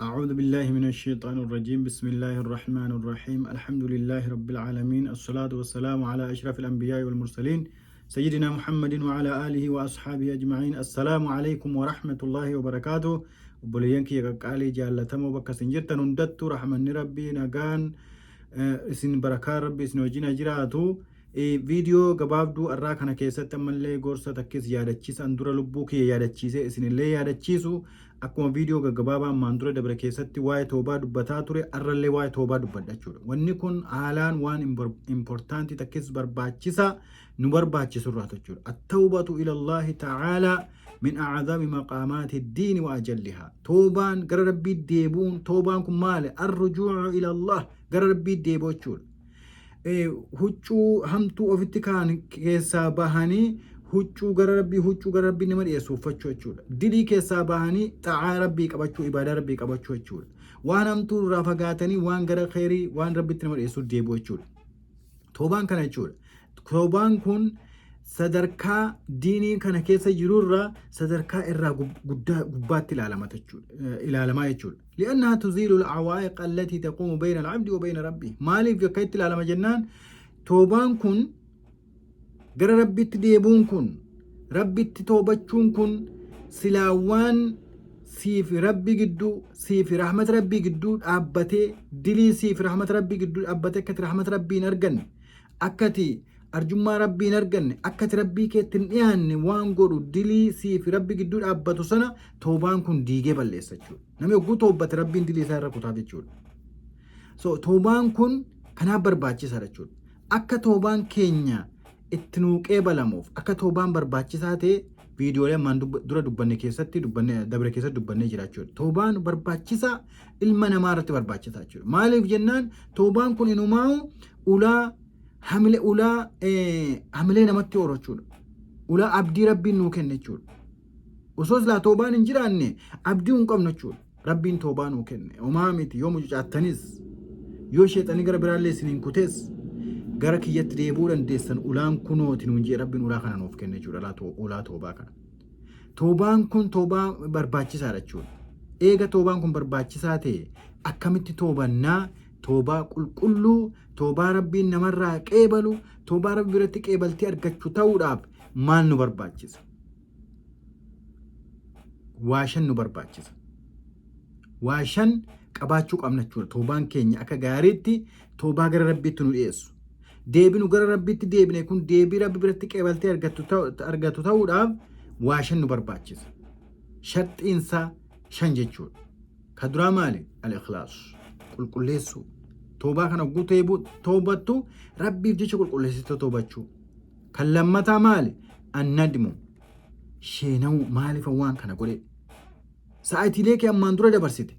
أعوذ بالله من الشيطان الرجيم بسم الله الرحمن الرحيم الحمد لله رب العالمين الصلاة والسلام على أشرف الأنبياء والمرسلين سيدنا محمد وعلى آله وأصحابه أجمعين السلام عليكم ورحمة الله وبركاته وبلينك يقالي جالتم وبكسنجرت نندت رحمن ربي نغان اسن بركة ربي اسن وجينا جراتو فيديو gabaabduu irraa kana keessatti ammallee gorsa takkis yaadachiisan dura lubbuu kiyya yaadachiise isinillee yaadachiisu akkuma viidiyoo gaggabaabaa ammaan dura dabre keessatti waa'ee toobaa dubbataa ture arrallee waa'ee toobaa dubbadha jechuudha. Wanni kun haalaan waan importanti takkis barbaachisa nu barbaachisu irraa jechuudha. At-tawbatu ila Allah ta'ala min a'zami maqamati ad-din wa ajalliha. Toobaan gara rabbii deebuun toobaan kun maali? Ar-rujuu'u ila Allah gara rabbii deebuu jechuudha. Huccuu hamtuu ofitti kaan keessaa bahanii huccuu gara rabbii nama dhiyeessu uffachuu jechuudha. Dilii keessaa bahanii xaa'aa rabbii qabachuu, ibaadaa rabbii qabachuu jechuudha. Waan hamtuu irraa fagaatanii waan gara khairii waan rabbitti nama dhiyeessu deebi'u jechuudha. Toobaan kana jechuudha. Toobaan kun sadarkaa diinii kana keessa jirurraa sadarkaa irraa gubbaatti ilaalamaa jechuudha. لأنها تزيل العوائق التي تقوم بين العبد وبين ربه. مالي في كيت العالم جنان توبان كن غير ربي تديبون كن ربي تتوبتشون كن سلاوان سيف ربي قدو سيف رحمة ربي قدو أبتي دلي سيف رحمة ربي قدو أبتي كت رحمة ربي نرجن أكتي أرجما ربي نرجن أكت ربي كتنيان وانقولو دلي سيف ربي قدو أبتو سنة توبان كن ديجي بالليسة نمي يقول توبة ربي دلي سارة كتابي جول توبان كن كنا برباچي سارة جول أكا توبان كينيا اتنوك بلاموف أكا توبان برباچي ساتي فيديو لي من دورا دبني كيساتي دبر كيسات دبني جرا جول توبان برباچي سا المنا مارت برباچي سا جول مالي في جنان توبان كن إنو ماو أولا حملة نمتي أورو جول أولا عبدي ربي نوكن جول وصوص لا توبان انجراني عبدي انقم نجول ربين توبان وكن ومامتي يوم جاتنيز يو شيطاني غير برالي سنين كوتيس غرك يتريبولن ديسن اولان كنوت نونجي ربين اورا كان نوف كن نجول لا توبا كان توبان كن توبا برباچي سارچول ايغا توبان كن برباچي ساتي اكمتي توبانا توبا قلقلو توبا ربين نمرا قيبلو توبا ربي برتي قيبلتي ارغچو تاوداب مان نو برباچيس waashan nu barbaachisa. Waashan qabaachuu qabna jechuudha. Toobaan keenya akka gaariitti toobaa gara rabbiitti nu dhiyeessu. Deebinu gara rabbiitti deebine kun deebii rabbi biratti qeebaltee argatu ta'uudhaaf waashan nu barbaachisa. Sharxiinsaa 5 jechuudha. Ka duraa maali? Al-ikhlaas. Qulqulleessuu. Toobaa kana guutuu toobattu rabbiif jecha qulqulleessitee toobachuu. Kan lammataa maali? Annadmu. Sheenawu maaliif waan kana godhe? Sa'aatiilee kee ammaan dura dabarsite.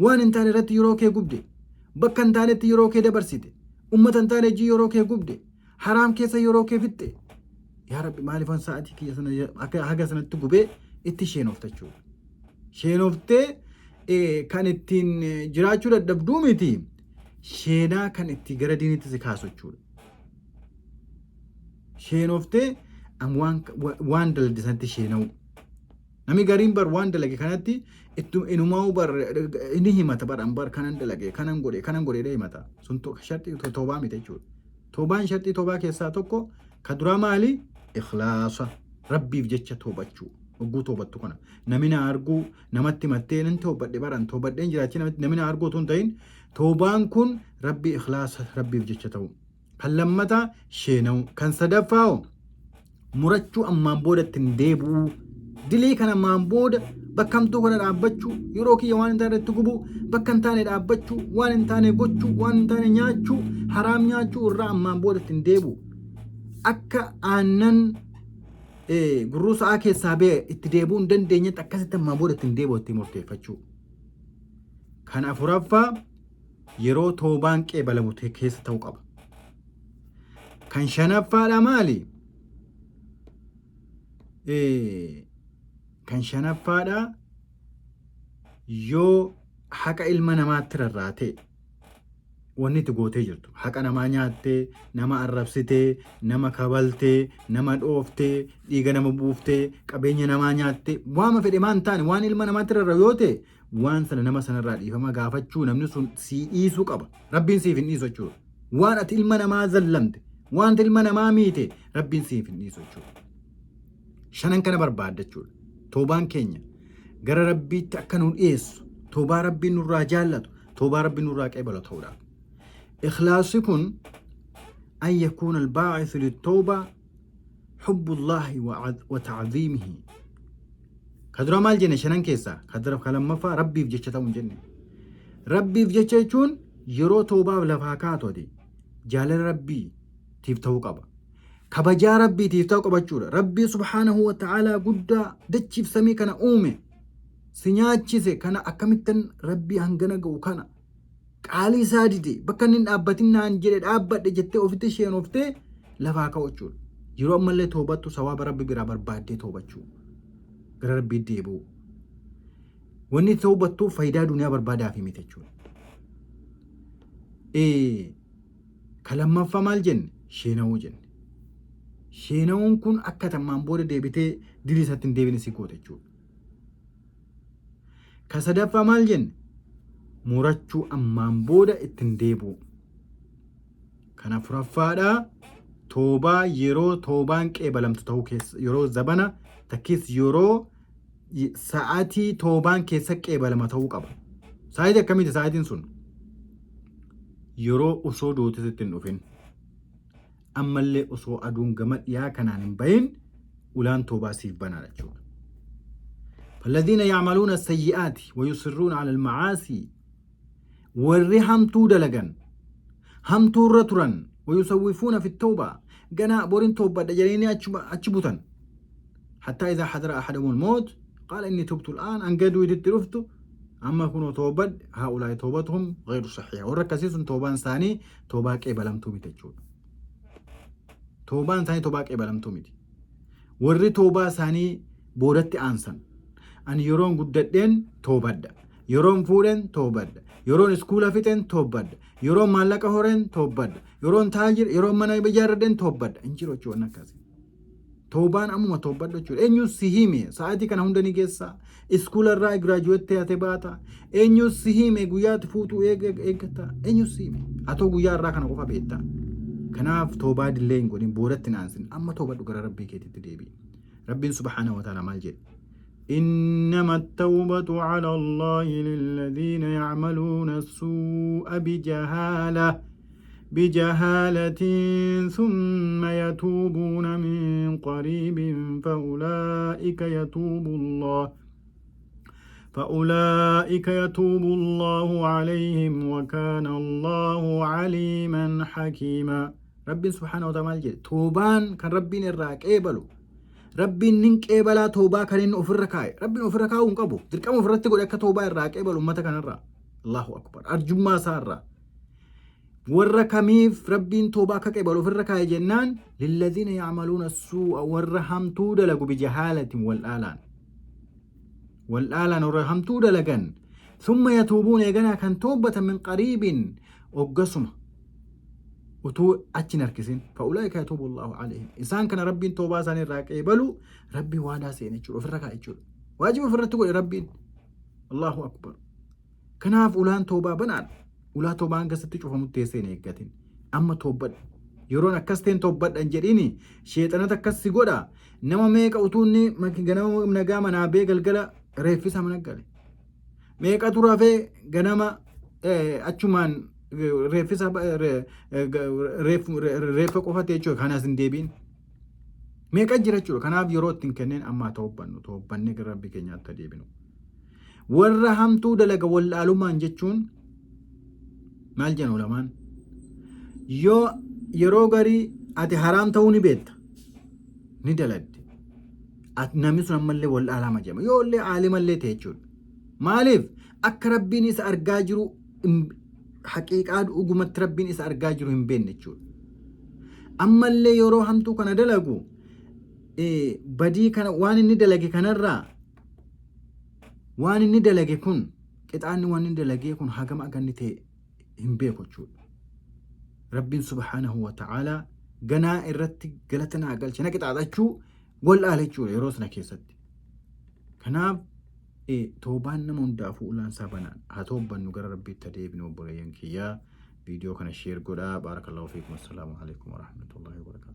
Waan hin taane irratti yeroo kee gubde. Bakka hin taanetti yeroo kee dabarsite. Ummata hin taane yeroo kee gubde. Haraam keessa yeroo kee fitte. Yaa Rabbi maaliif sa'aatii kiyya sana akka haga sanatti gubee itti sheenofta jechuudha. Sheenoftee kan ittiin jiraachuu dadhabduu miti. Sheenaa kan itti gara diinitti si kaasu jechuudha. Sheenoftee waan daldisanti sheenawu. Nami gariin bar waan dalage kanatti inumaa bar inni himata bar kanan dalage kanan godhe himata. Sun shartii toobaa miti jechuudha. Toobaan shartii toobaa keessaa tokko ka duraa maali? Ikhlaasa. Rabbiif jecha toobachuu. Ogguu toobattu kana. Nami na arguu namatti mattee nan toobadhe baran toobadheen jiraachii nami na arguu tun ta'in toobaan kun rabbi ikhlaasa rabbiif jecha ta'u. Kan lammataa sheenawu. Kan sadaffaa murachuu ammaan booda ittiin deebi'uu. Dilii kana ammaan booda bakka hamtuu kana dhaabbachuu yeroo kiyya waan hin taane itti gubuu bakka hin taane dhaabbachuu waan hin taane gochuu waan hin taane nyaachuu haraam nyaachuu irraa ammaan booda ittiin deebi'u. Akka aannan gurruu sa'aa keessaa ba'e itti deebi'uu hin dandeenyetti akkasitti ammaan booda ittiin deebi'u itti murteeffachuu. Kan afuraffaa yeroo toobaan qeebalamu keessa ta'uu qaba. Kan shanaffaadha maali? Kan shanaffaadha yoo haqa ilma namaatti rarraate wanni itti gootee jirtu. Haqa namaa nyaattee, nama arrabsitee, nama kabaltee, nama dhooftee, dhiiga nama buuftee, qabeenya namaa nyaattee, waama fedhe maan taane waan ilma namaatti rarra yoo ta'e waan sana nama sanarraa dhiifama gaafachuu namni sun sii dhiisuu qaba. Rabbiin siif hin dhiisu jechuudha. Waan ati ilma namaa zallamte, waan ilma namaa miite Rabbiin siif hin dhiisu jechuudha. Shanan kana barbaadda jechuudha. Toobaan keenya gara Rabbiitti akka nu dhiyeessu, toobaa Rabbiin nurraa jaallatu, toobaa Rabbiin nurraa qeebalu ta'uudha. إخلاصي كن أن يكون الباعث للتوبة حب الله وتعظيمه. كدرا مال جنة شنن كيسا كدرا كلام مفا ربي في جتة جنة ربي في جتة يكون يرو توبة لفاكاتو دي جال ربي تفتو قبا كبجا ربي تفتو قبا جورا ربي سبحانه وتعالى قد دتشف سمي كان أومي سنياتشي سي كان أكمتن ربي هنغنا قو كان قالي سادتي بكنين أبتنا نجرد أبت جتة أفتي شين أفتي لفاكا وجور يرو أمالي توبتو سواب ربي برابر بادي توبتشو غير ربي ديبو وني توبتو فايدة دنيا بربادا في ميتجون كلام فمال جن شيناو جن شيناون كن أكتا مانبور ديبتي ديريساتين ديبين سيكوتجون كسدا فمال جن murachuu ammaan booda ittiin deebi'u. Kana furaffaadha toobaa yeroo toobaan qeebalamtu ta'uu keessa yeroo zabana takkis yeroo sa'aatii toobaan keessa qeebalama ta'uu qaba. Sa'aatii akkamiiti sa'aatiin sun? Yeroo osoo dootis ittiin dhufin ammallee osoo aduun gama dhiyaa kanaan hin bahin ulaan toobaa siif banaadha jechuudha. فالذين يعملون السيئات ويصرون على المعاصي warri hamtuu dalagan hamtuu irra turan wayusawwifuuna fi tawba ganaa borin toobadha jedhanii achi butan hatta idha hadara ahadahumul maut qala inni tubtu al'aan an gadu iditti dhuftu amma kuno toobad haulaa toobatuhum ghayru sahiha warra akkasiisun toobaan isaanii toobaa qeebalamtuu miti jechuudha. Toobaan isaanii toobaa qeebalamtuu miti. Warri toobaa isaanii boodatti aansan an yeroon guddadheen toobadha, yeroon fuudhen toobadha, yeroon iskuula fixen toobadha, yeroon maallaqa horen toobadha, yeroon taajir yeroon mana ijaarradhen toobadha. Injiro jechuun akkasi. Toobaan ammuma toobadha jechuudha. Eenyu si hime sa'aatii kana hunda ni geessa. Iskuula irraa giraajuweetti taate baata. Eenyu si hime guyyaatti fuutuu eeggata. Eenyu si hime atoo guyyaa irraa kana qofa beekta. Kanaaf toobaa dillee hin godhin boodatti naansin amma toobadhu gara rabbii keetitti deebi'i. Rabbiin subhaanahu wa ta'ala maal jedhe? إنما التوبة على الله للذين يعملون السوء بجهالة ثم يتوبون من قريب فأولئك يتوب الله عليهم وكان الله عليما حكيما. رب سبحانه وتعالى توبان كان ربي نراك إيبلو Rabbiin nin qeebalaa toobaa kan inni ofirra kaa'e. Rabbiin ofirra kaa'uu hin qabu. Dirqama ofirratti godhe akka toobaa irraa qeebalu uummata kanarraa. Allahu akbar. Arjummaa isaarraa. Warra kamiif Rabbiin toobaa akka qeebalu ofirra kaa'e jennaan lilladhiina ya'maluuna suu'a warra hamtuu dalagu bijahaalatin waldhaalaan. Waldhaalaan warra hamtuu dalagan. Summa yatuubuun eeganaa kan toobbatan min qariibin oggasuma. utuu achi narkisin fa'ulaa'ika yatuubu Allahu alayhim isaan kana rabbiin toobaa isaanii irraa qeebalu rabbii waadaa seene jechuudha ofirra kaa'e jechuudha waajiba ofirratti godhe rabbiin. Allahu akbar. Kanaaf ulaan toobaa banaadha. Ulaa toobaan keessatti cufamutti teessee hin eeggatin amma toobbadha yeroon akkas ta'een toobbadha hin jedhini sheexanata akkas si godha nama meeqa utuu inni ganama nagaa manaa bee galgala reeffisa mana gale meeqatu rafee ganama achumaan reeffisa reeffa qofate jechuudha kanas hin deebiin meeqa jira jechuudha. Kanaaf yeroo ittiin kenneen amma toobbannee gara rabbii keenyaatti deebinu. Warra hamtuu dalaga wallaalummaan jechuun maal jedhan ulamaan yoo yeroo garii ati haraam ta'uu ni beekta ni daladde namni sun ammallee wallaalama jedhama yoo illee aalimallee ta'e jechuudha. Maaliif akka rabbiin isa argaa jiru haqiiqaa dhugumatti rabbiin isa argaa jiru hin beekne jechuudha. Ammallee yeroo hamtuu kana dalagu badii kana waan inni dalage kanarraa waan inni dalage kun qixaanni waan inni dalage kun hagam aganni ta'e hin beeku jechuudha. rabbiin subhaanahu wa ta'aalaa ganaa irratti galatanaa galchana qixaaxachuu wal'aala jechuudha yeroo sana keessatti. Kanaaf toobaan nama hundaafuu ulaansaa banaan haa toobbannu gara rabbiitti adeebinu obboleeyyan kiyyaa. Viidiyoo kana sheer godhaa. Baarakallahu fiikum. Assalaamu alaikum warahmatullahi wabarakatuh.